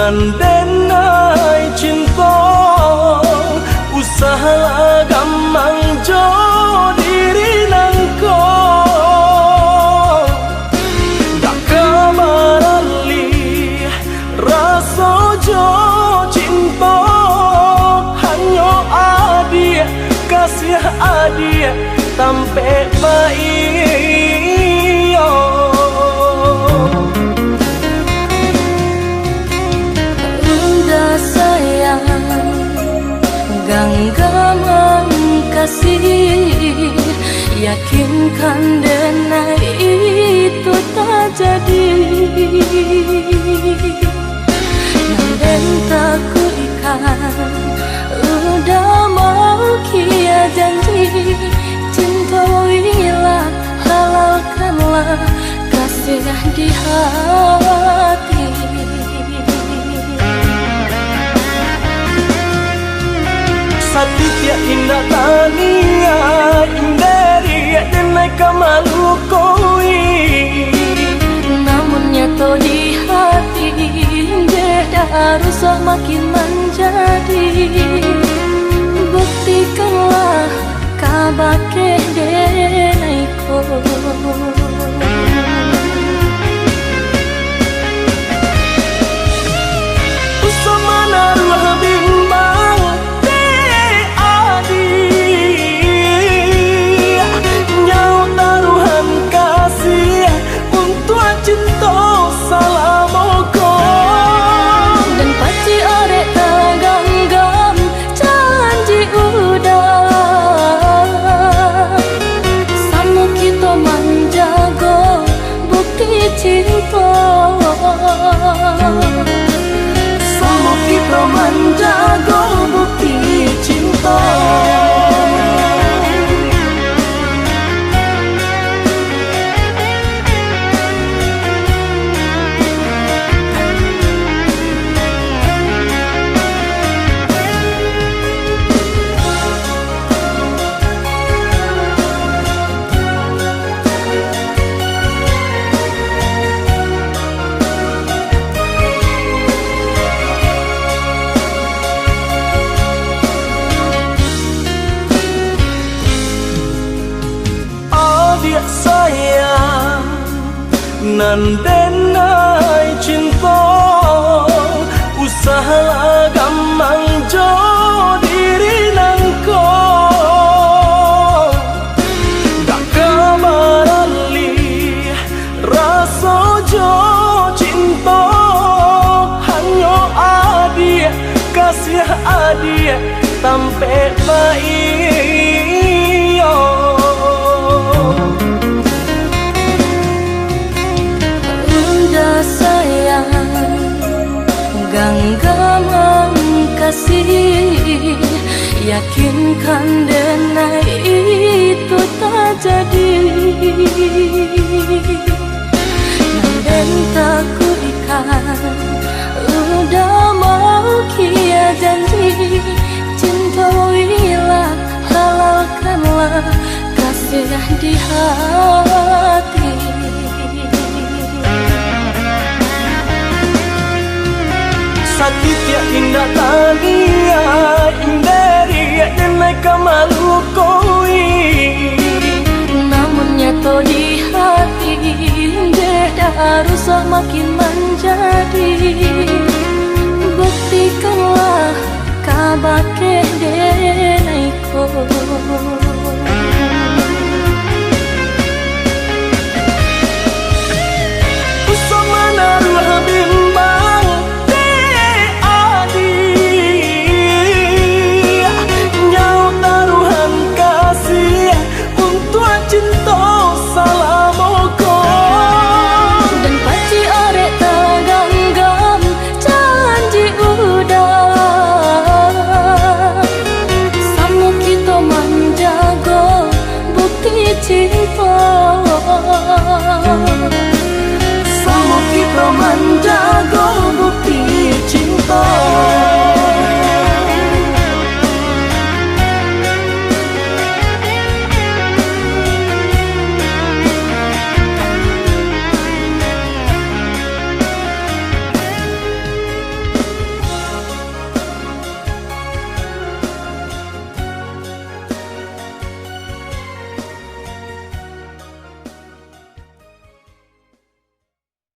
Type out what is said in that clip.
Nandenai cinta usaha gampang jo diri nangko dak kamarali rasa jo cinta hanya adia kasih adia sampai baik genggaman kasih, yakinkan denai itu tak jadi. Nanden tak kuikan, udah mau kia janji. Cintoilah, halalkanlah kasih di hati. Satya indah tania inderi denai kamalu koi namun nyata di hati jeda rusak makin menjadi. Buktikanlah kabake denai ko usamana ruah bimbang cinta salamoko dan paci arek taganggam janji udah sama kita menjaga bukti cinta sama kita menjaga bukti cinta. Sayang nandenai cinta usaha gampang jo diri nangko dak kamarali rasa jo cinta hanya adia kasih adia sampai baik genggaman kasih, yakinkan denai itu tak jadi. Nanden tak kuikan, udah mau kia janji. Cintoilah, halalkanlah kasih di hati. Satya indah tania inderi denai kamalu koi namun nyata di hati jeda rusak makin menjadi. Buktikanlah kabar